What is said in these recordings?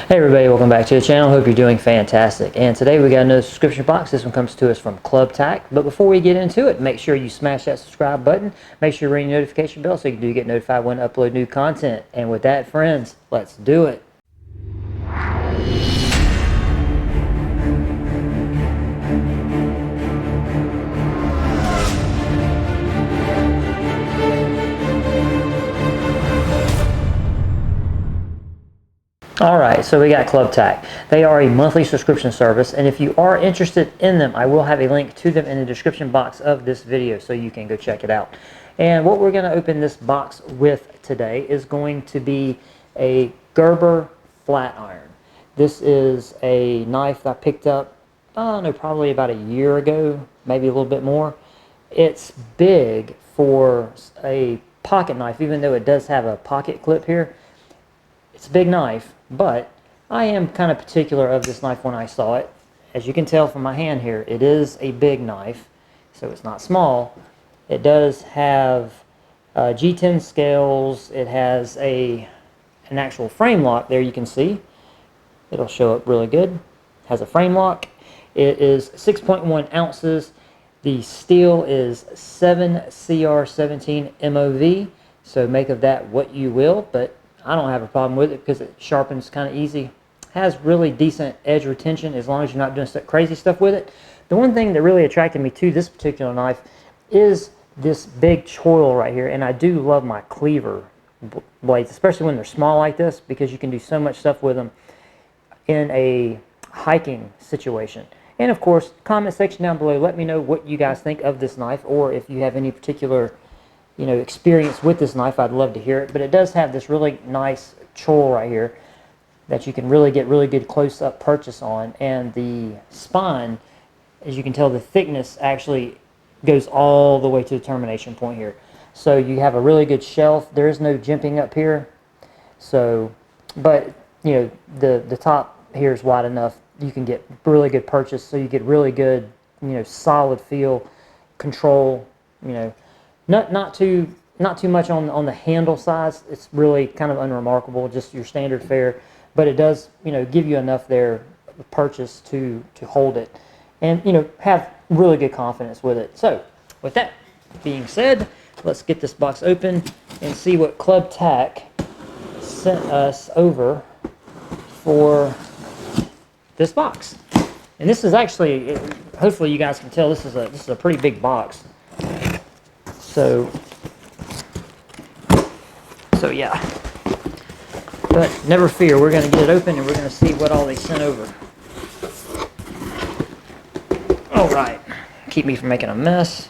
Hey everybody, welcome back to the channel. Hope you're doing fantastic. And today we got another subscription box. This one comes to us from Club Tac. But before we get into it, make sure you smash that subscribe button. Make sure you ring the notification bell so you do get notified when I upload new content. And with that, friends, let's do it. Alright, so we got Club Tac. They are a monthly subscription service, and if you are interested in them, I will have a link to them in the description box of this video so you can go check it out. And what we're going to open this box with today is going to be a Gerber flat iron. This is a knife that I picked up, I don't know, probably about a year ago, maybe a little bit more. It's big for a pocket knife, even though it does have a pocket clip here. It's a big knife, but I am kind of particular of this knife when I saw it. As you can tell from my hand here, it is a big knife, so it's not small. It does have G10 scales. It has an actual frame lock there, you can see. It'll show up really good. It has a frame lock. It is 6.1 ounces. The steel is 7CR17 MOV, so make of that what you will, but I don't have a problem with it because it sharpens kind of easy. Has really decent edge retention as long as you're not doing crazy stuff with it. The one thing that really attracted me to this particular knife is this big choil right here, and I do love my cleaver blades, especially when they're small like this, because you can do so much stuff with them in a hiking situation. And of course, comment section down below, let me know what you guys think of this knife, or if you have any particular experience with this knife. I'd love to hear it. But it does have this really nice choil right here that you can really get really good close-up purchase on, and the spine, as you can tell, the thickness actually goes all the way to the termination point here. So you have a really good shelf. There is no jimping up here, so but the top here is wide enough. You can get really good purchase, so you get really good solid feel, control. Not too much on the handle size. It's really kind of unremarkable, just your standard fare, but it does give you enough there purchase to hold it, and have really good confidence with it. So with that being said, let's get this box open and see what Club Tac sent us over for this box. And this is actually, hopefully you guys can tell, this is a pretty big box. So yeah, but never fear, we're going to get it open and we're going to see what all they sent over. All right, keep me from making a mess.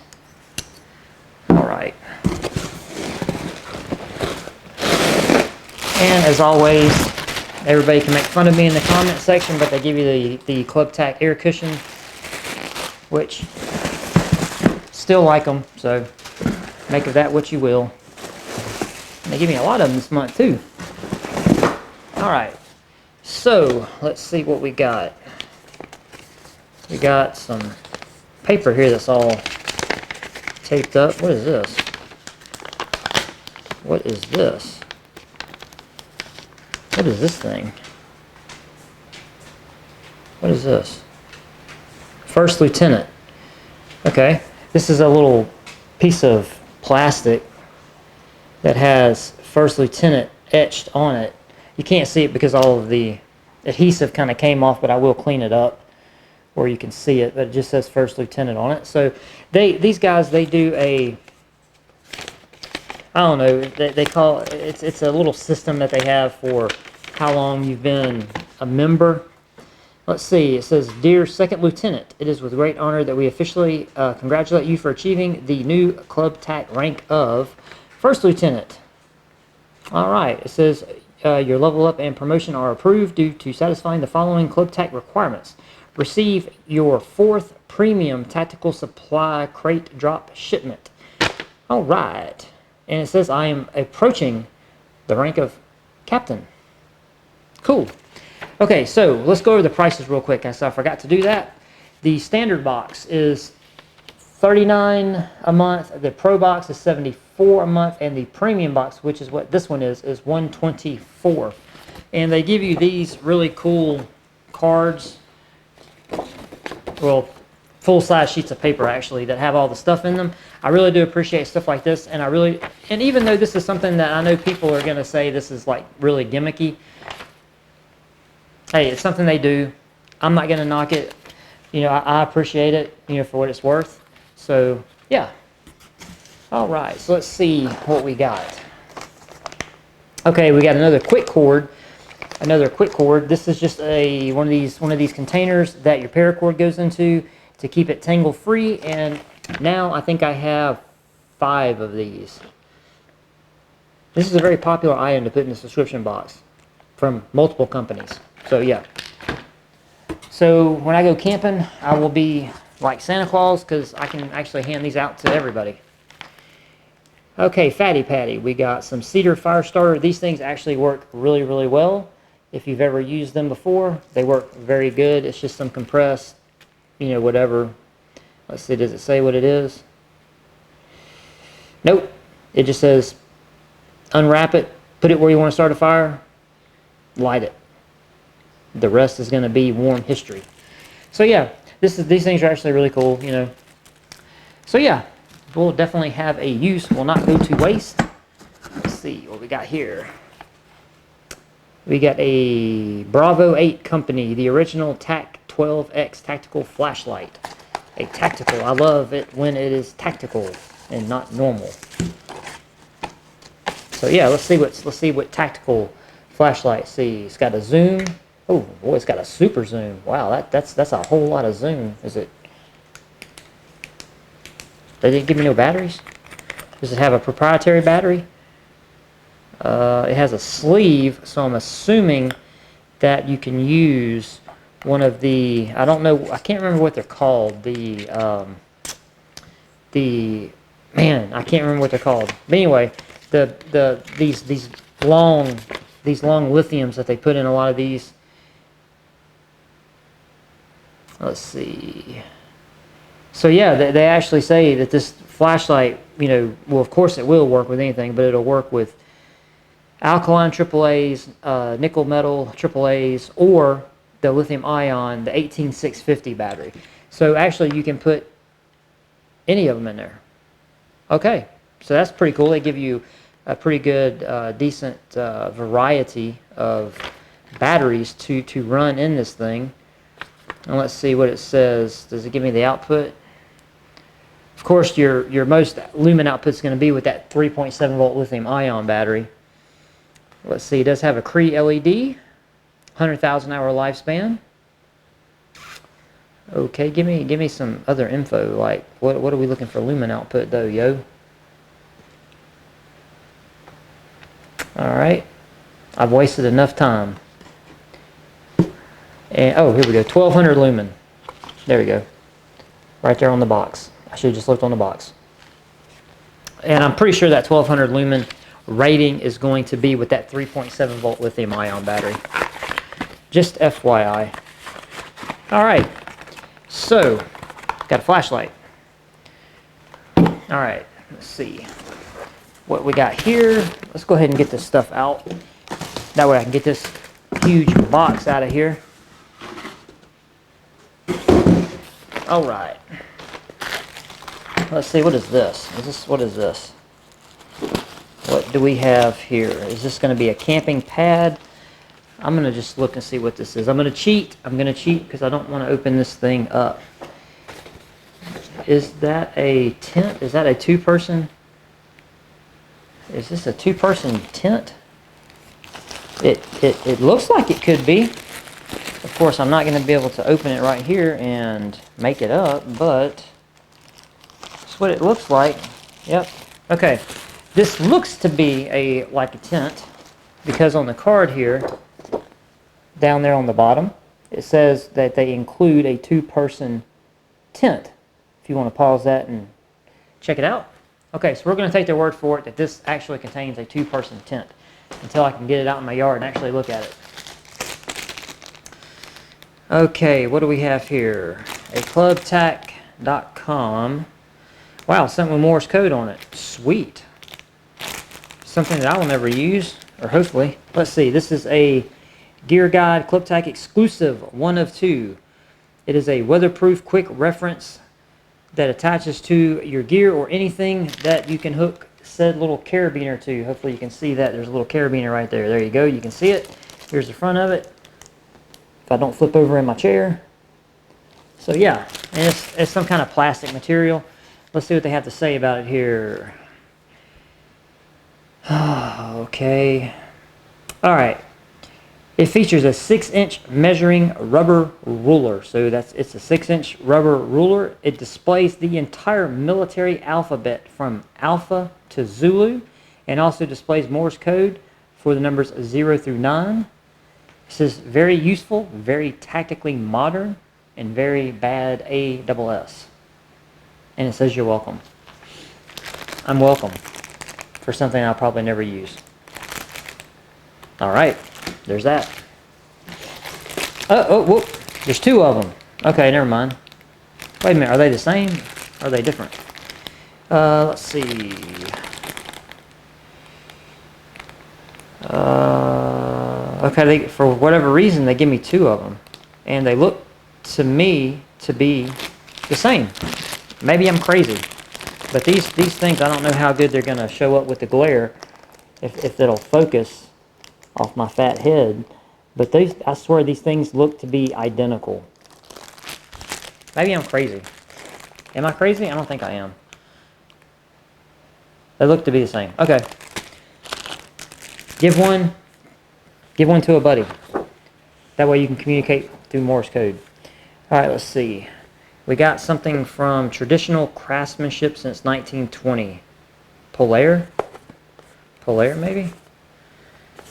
All right, and as always, everybody can make fun of me in the comment section, but they give you the Club Tac air cushion, which still like them, so make of that what you will. And they give me a lot of them this month too. Alright, so let's see what we got. We got some paper here that's all taped up. What is this? What is this? What is this thing? What is this? First Lieutenant. Okay, this is a little piece of plastic that has First Lieutenant etched on it. You can't see it because all of the adhesive kind of came off, but I will clean it up where you can see it. But it just says First Lieutenant on it. So these guys, they do a, I don't know, they call it, it's a little system that they have for how long you've been a member. Let's see, it says, Dear Second Lieutenant, it is with great honor that we officially congratulate you for achieving the new Club Tac rank of First Lieutenant. All right, it says, your level up and promotion are approved due to satisfying the following Club Tac requirements. Receive your 4th premium tactical supply crate drop shipment. All right, and it says I am approaching the rank of Captain. Cool. Okay, so let's go over the prices real quick. I forgot to do that. The standard box is $39 a month. The Pro box is $74 a month, and the premium box, which is what this one is $124. And they give you these really cool cards. Well, full-size sheets of paper actually that have all the stuff in them. I really do appreciate stuff like this, and and even though this is something that I know people are going to say this is like really gimmicky, hey, it's something they do. I'm not going to knock it. You know, I appreciate it, you know, for what it's worth. So, yeah. All right, so let's see what we got. Okay, we got another quick cord. This is just one of these containers that your paracord goes into to keep it tangle free, and now I think I have 5 of these. This is a very popular item to put in the subscription box from multiple companies. So yeah. So when I go camping, I will be like Santa Claus because I can actually hand these out to everybody. Okay, Fatty Patty. We got some cedar fire starter. These things actually work really, really well. If you've ever used them before, they work very good. It's just some compressed, you know, whatever. Let's see, does it say what it is? Nope. It just says unwrap it, put it where you want to start a fire, light it. The rest is going to be warm history. So yeah, these things are actually really cool, you know. So yeah, we'll definitely have a use. Will not go to waste. Let's see what we got here. We got a Bravo 8 company, the original TAC 12X tactical flashlight. A tactical. I love it when it is tactical and not normal. So yeah, let's see what tactical flashlight. See, it's got a zoom. Oh boy, it's got a super zoom. Wow, that's a whole lot of zoom. Is it? They didn't give me no batteries. Does it have a proprietary battery? It has a sleeve, so I'm assuming that you can use one of the, I don't know, I can't remember what they're called. Man, I can't remember what they're called. But anyway, these long lithiums that they put in a lot of these. Let's see. So yeah, they actually say that this flashlight, you know, well, of course it will work with anything, but it'll work with alkaline AAAs, nickel metal AAAs, or the lithium ion, the 18650 battery. So actually you can put any of them in there. Okay, so that's pretty cool. They give you a pretty good, decent variety of batteries to run in this thing. And let's see what it says. Does it give me the output? Of course, your most lumen output is going to be with that 3.7 volt lithium ion battery. Let's see, it does have a Cree LED, 100,000 hour lifespan. Okay, give me some other info, like what are we looking for lumen output though, yo? Alright, I've wasted enough time. And oh, here we go, 1200 lumen. There we go. Right there on the box. I should have just looked on the box. And I'm pretty sure that 1200 lumen rating is going to be with that 3.7 volt lithium ion battery. Just FYI. Alright, so got a flashlight. Alright, let's see what we got here. Let's go ahead and get this stuff out. That way I can get this huge box out of here. Alright. Let's see, what is this? What is this? What do we have here? Is this going to be a camping pad? I'm going to just look and see what this is. I'm going to cheat. Because I don't want to open this thing up. Is that a tent? Is that a two-person? Is this a two-person tent? It looks like it could be. Of course, I'm not going to be able to open it right here and make it up, but that's what it looks like. Yep. Okay. This looks to be like a tent, because on the card here, down there on the bottom, it says that they include a two-person tent. If you want to pause that and check it out. Okay, so we're going to take their word for it that this actually contains a two-person tent until I can get it out in my yard and actually look at it. Okay, what do we have here? A clubtac.com. Wow, something with Morse code on it. Sweet. Something that I will never use, or hopefully. Let's see, this is a Gear Guide ClipTac exclusive, 1 of 2. It is a weatherproof quick reference that attaches to your gear or anything that you can hook said little carabiner to. Hopefully you can see that. There's a little carabiner right there. There you go. You can see it. Here's the front of it. If I don't flip over in my chair. So yeah, and it's some kind of plastic material. Let's see what they have to say about it here. Okay. All right. It features a 6-inch measuring rubber ruler. So it's a 6-inch rubber ruler. It displays the entire military alphabet from Alpha to Zulu, and also displays Morse code for the numbers 0 through 9. It says very useful, very tactically modern, and very bad ASS. And it says you're welcome. I'm welcome for something I'll probably never use. All right. There's that. Oh, whoop. There's 2 of them. Okay, never mind. Wait a minute. Are they the same? Or are they different? Let's see. Okay, for whatever reason, they give me 2 of them. And they look to me to be the same. Maybe I'm crazy. But these things, I don't know how good they're going to show up with the glare. If it'll focus off my fat head, but I swear these things look to be identical. Maybe I'm crazy. Am I crazy? I don't think I am. They look to be the same. Okay. Give one to a buddy. That way you can communicate through Morse code. All right, let's see. We got something from Traditional Craftsmanship since 1920. Polaire maybe?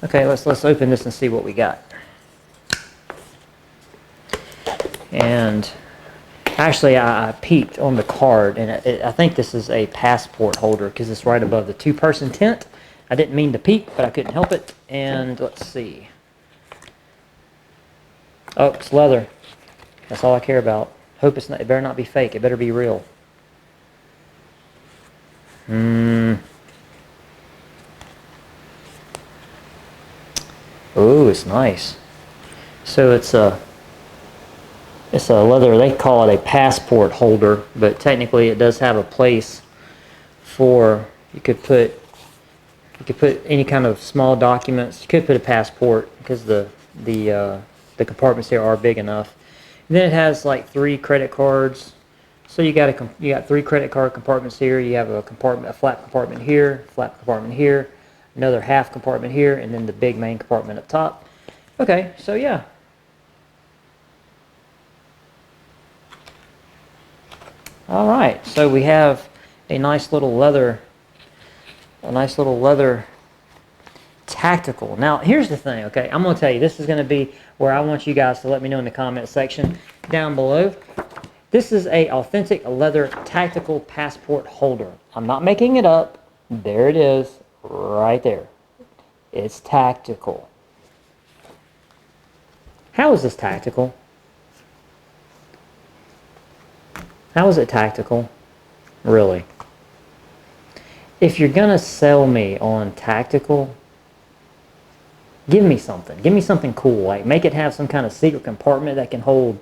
Okay, let's open this and see what we got. And actually, I peeked on the card, and I think this is a passport holder because it's right above the 2-person tent. I didn't mean to peek, but I couldn't help it. And let's see. Oh, it's leather. That's all I care about. Hope it better not be fake. It better be real. Oh, it's nice. So it's a leather, they call it a passport holder, but technically it does have a place for, you could put any kind of small documents. You could put a passport because the compartments here are big enough. And then it has like 3 credit cards. So you got 3 credit card compartments here. You have a flat compartment here, flat compartment here, another half compartment here, and then the big main compartment up top. Okay, so yeah. All right, so we have a nice little leather tactical. Now, here's the thing, okay? I'm going to tell you, this is going to be where I want you guys to let me know in the comment section down below. This is a authentic leather tactical passport holder. I'm not making it up. There it is, right there. It's tactical. How is this tactical? How is it tactical? Really? If you're going to sell me on tactical, give me something. Give me something cool. Like, make it have some kind of secret compartment that can hold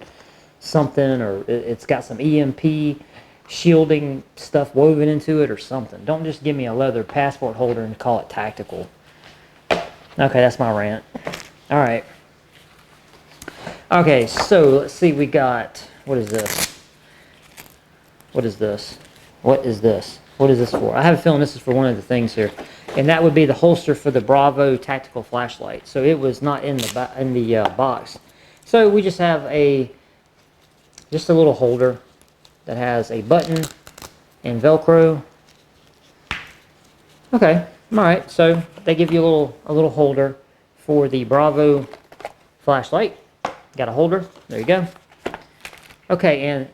something, or it's got some EMP shielding stuff woven into it or something. Don't just give me a leather passport holder and call it tactical. Okay, that's my rant. All right. Okay, so let's see. We got, what is this? What is this? What is this? What is this for? I have a feeling this is for one of the things here, and that would be the holster for the Bravo tactical flashlight. So it was not in the box. So we just have just a little holder that has a button and Velcro. Okay, all right. So they give you a little holder for the Bravo flashlight. Got a holder. There you go. Okay,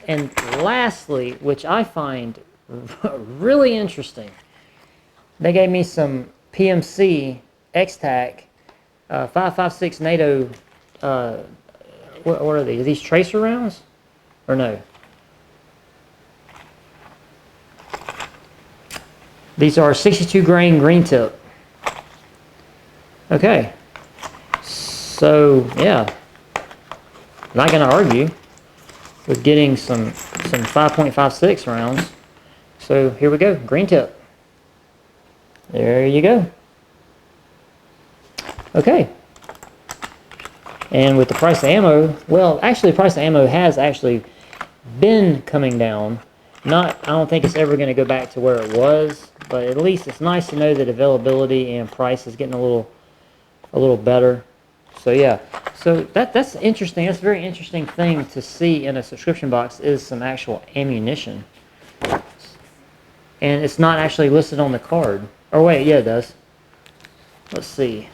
and lastly, which I find really interesting, they gave me some PMC X-Tac 5.56 NATO. What are these? Are these tracer rounds? Or no? These are 62 grain green tip. Okay. So yeah, not gonna argue with getting some 5.56 rounds. So here we go, green tip. There you go. Okay. And with the price of ammo, well, actually the price of ammo has actually been coming down. I don't think it's ever going to go back to where it was, but at least it's nice to know that availability and price is getting a little better. So yeah, so that's interesting. That's a very interesting thing to see in a subscription box, is some actual ammunition. And it's not actually listed on the card. Or wait, yeah, it does. Let's see.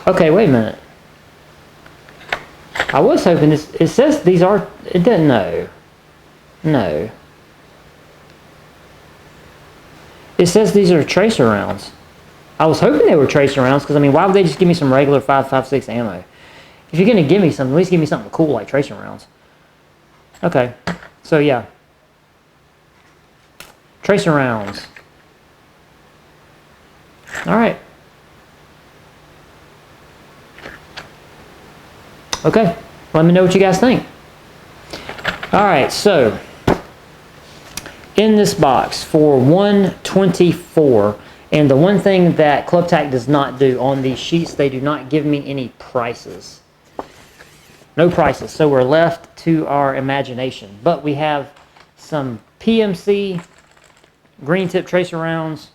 Okay, wait a minute. I was hoping this, it says these are, it doesn't know. No. It says these are tracer rounds. I was hoping they were tracer rounds, because I mean, why would they just give me some regular 5.56 ammo? If you're going to give me something, at least give me something cool like tracer rounds. Okay, so yeah. Tracer rounds. Alright. Okay, let me know what you guys think. Alright, so in this box for $124, and the one thing that Club Tac does not do on these sheets, they do not give me any prices. No prices, so we're left to our imagination. But we have some PMC green tip tracer rounds,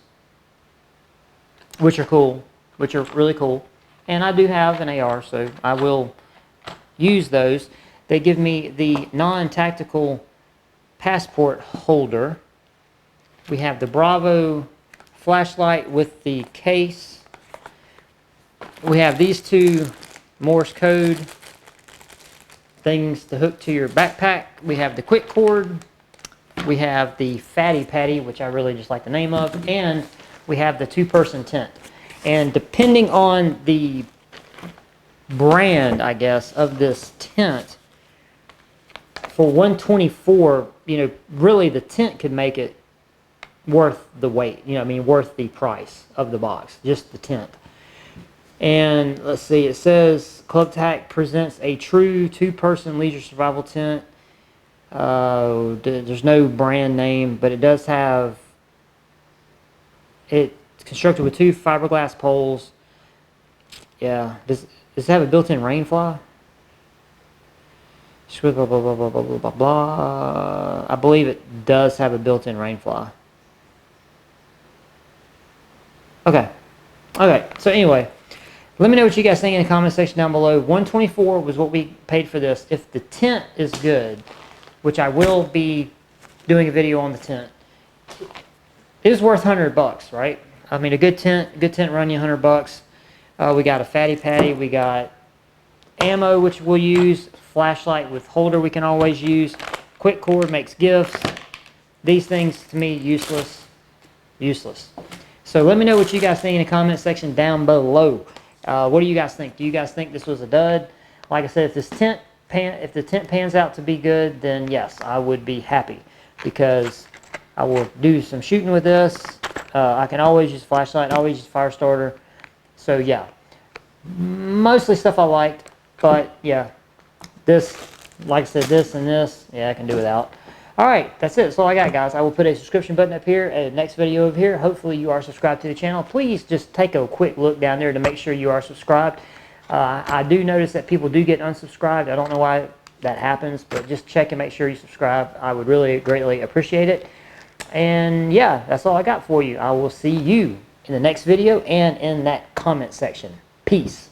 which are cool, which are really cool. And I do have an AR, so I will use those. They give me the non-tactical passport holder. We have the Bravo flashlight with the case. We have these two Morse code things to hook to your backpack. We have the quick cord. We have the Fatty Patty, which I really just like the name of, and we have the two-person tent. And depending on the brand, I guess, of this tent, for $124, you know, really the tent could make it worth the weight, you know, I mean, worth the price of the box, just the tent. And let's see, it says Club Tac presents a true two-person leisure survival tent. There's no brand name, but it does have, it's constructed with two fiberglass poles. Yeah, does it have a built-in rain fly? Blah, blah, blah, blah, blah, blah, blah. I believe it does have a built-in rain fly. Okay. Okay, so anyway, let me know what you guys think in the comment section down below. $124 was what we paid for this. If the tent is good, which I will be doing a video on the tent, it is worth $100, right? I mean, a good tent run you $100. We got a Fatty Patty, we got ammo, which we'll use, flashlight with holder we can always use, quick cord makes gifts. These things to me useless. So let me know what you guys think in the comment section down below. What do you guys think? Do you guys think this was a dud? Like I said, if the tent pans out to be good, then yes, I would be happy, because I will do some shooting with this. I can always use flashlight, always use fire starter. So yeah, mostly stuff I liked, but yeah, this, like I said, this and this, yeah, I can do without. Alright, that's it. That's all I got, guys. I will put a subscription button up here, a next video over here. Hopefully you are subscribed to the channel. Please just take a quick look down there to make sure you are subscribed. I do notice that people do get unsubscribed. I don't know why that happens, but just check and make sure you subscribe. I would really greatly appreciate it. And yeah, that's all I got for you. I will see you in the next video and in that comment section. Peace.